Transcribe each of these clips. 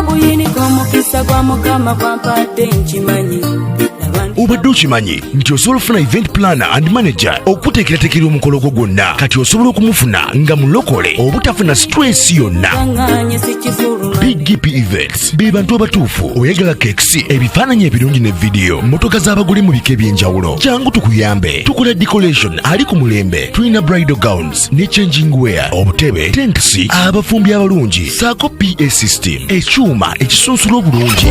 buyini komukisa kwa mukama kwampadde nkimanyi. Obadde okimanyi nti osobola okufuna event planner and manager okuteekerateekera omukolo gwo gwonna, kati osobola okumufuna nga mulokole obutafuna stress yonna. BGP Events be bantu abatuufu oyagala cakes, ebifaananyi ebirungi ne video, motoka z'abagole mu bika eby'enjawulo. Jangu tukuyambe, tukola decoration ali ku mulembe, tulina bridal gowns ne changing wear, obutebe, tanks, abafumbi abalungi, saako PA system, ekyuma ekisunsula obulungi.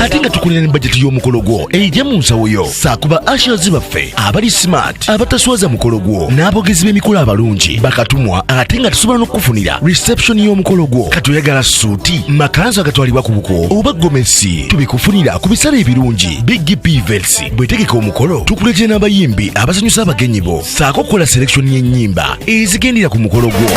Ate nga tukulira ne budget y'omukolo gwo ejja mu nsawo yo, saakuba ushers baffe abali smart, abataswaza mukolo gwo, n'abogezi b'emikolo abalungi bakatumwa, ate nga tusobola n'okukufunira reception y'omukolo gwo. Kati oyagala suuti, makanzu agatwalibwa ku buko oba gomesi, tubikufunira ku bisale ebirungi. BGP Events bwetegeka omukolo, tukuletera n'abayimbi abasanyusa abagenyi bo, saako kukola selection y'ennyimba ezigendera ku mukolo gwo.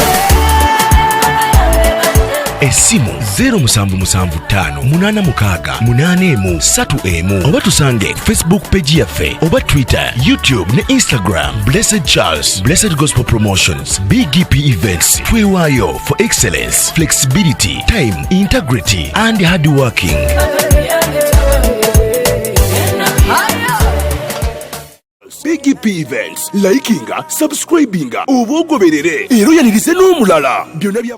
Essimu 0775868131 oba tusange Facebook page yaffe oba Twitter, YouTube ne Instagram. Blessed Charles, Blessed Gospel Promotions, BGP Events. Twewaayo for excellence, flexibility, time, integrity and hard working. BGP Events, likinga, subscribinga, oba ogoberere era oyanirize n'omulala.